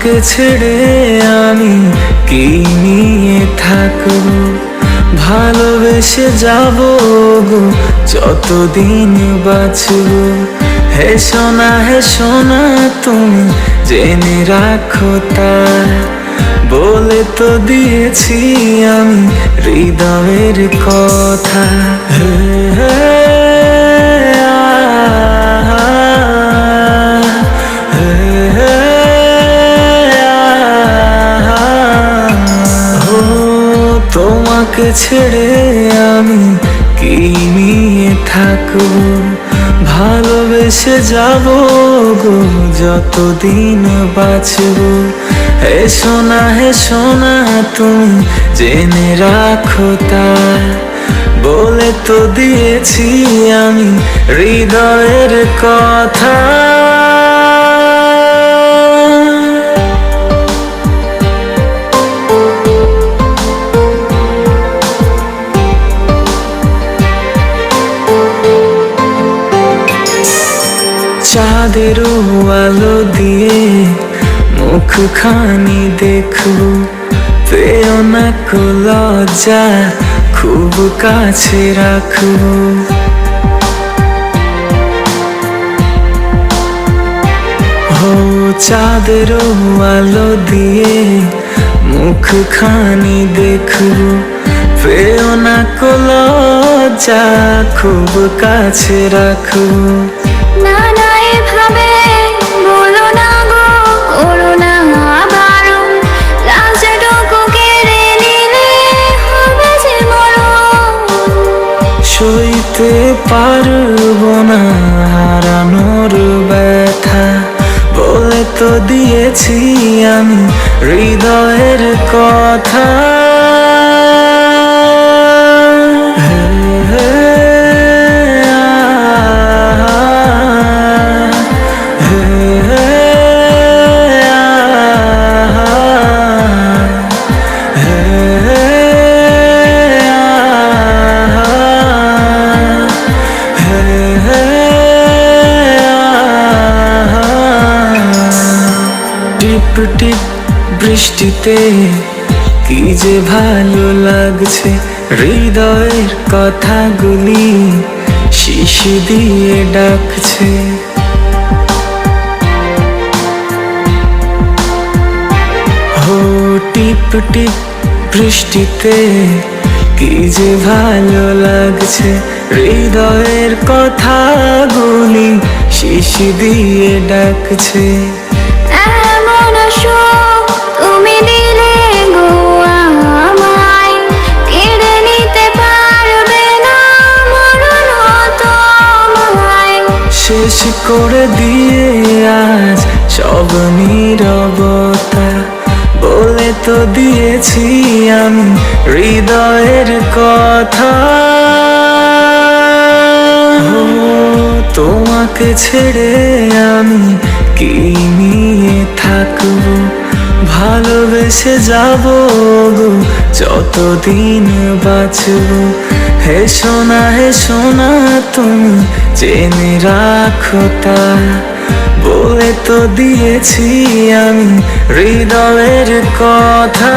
তোমাকে ছেড়ে আমি কি নিয়ে থাকবো, ভালোবেসে যাব গো যতদিন বাঁচবো। হে সোনা তুমি জেনে রাখো তার, বলে তো দিয়েছি আমি হৃদয়ের কথা। হে হে তোমাকে ছেড়ে আমি কি নিয়ে থাকবো, ভালোবেসে যাব গো যতদিন বাঁচবো। হে সোনা তুমি জেনে রাখো তার, বলে তো দিয়েছি আমি হৃদয়ের কথা। চাঁদের আলো দিয়ে মুখখানি দেখবো, পেও না কো লজ্জা খুব কাছে রাখবো। ও চাঁদের আলো দিয়ে মুখখানি দেখবো, পেও না কো লজ্জা খুব কাছে রাখবো। না না এভাবে বলো না গো, করো না বারণ, লাজটুকু কেড়ে নিলে হবে যে মরণ। সইতে পারবো না হারানোর ব্যথা, বলে তো দিয়েছি আমি হৃদয়ের কথা। টিপ টিপ বৃষ্টিতে কি যে ভালো লাগছে, হৃদয়ের কথাগুলি শিশি দিয়ে ডাকছে। হো টিপ টিপ বৃষ্টিতে কি যে ভালো লাগছে, হৃদয়ের কথাগুলি শিশি দিয়ে ডাকছে। এমন সুখ তুমি দিলে গো আমায়, কেড়ে নিতে পারবে না মরণ তোমায়। শেষ করে দিয়ে আজ সব নীরবতা, বলে তো দিয়েছি আমি হৃদয়ের কথা। ও তোমাকে ছেড়ে আমি কি নিয়ে থাকবো, ভালোবেসে যাব গো যতদিন বাঁচবো। হে সোনা তুমি জেনে রাখো তার, বলে তো দিয়েছি আমি হৃদয়ের কথা।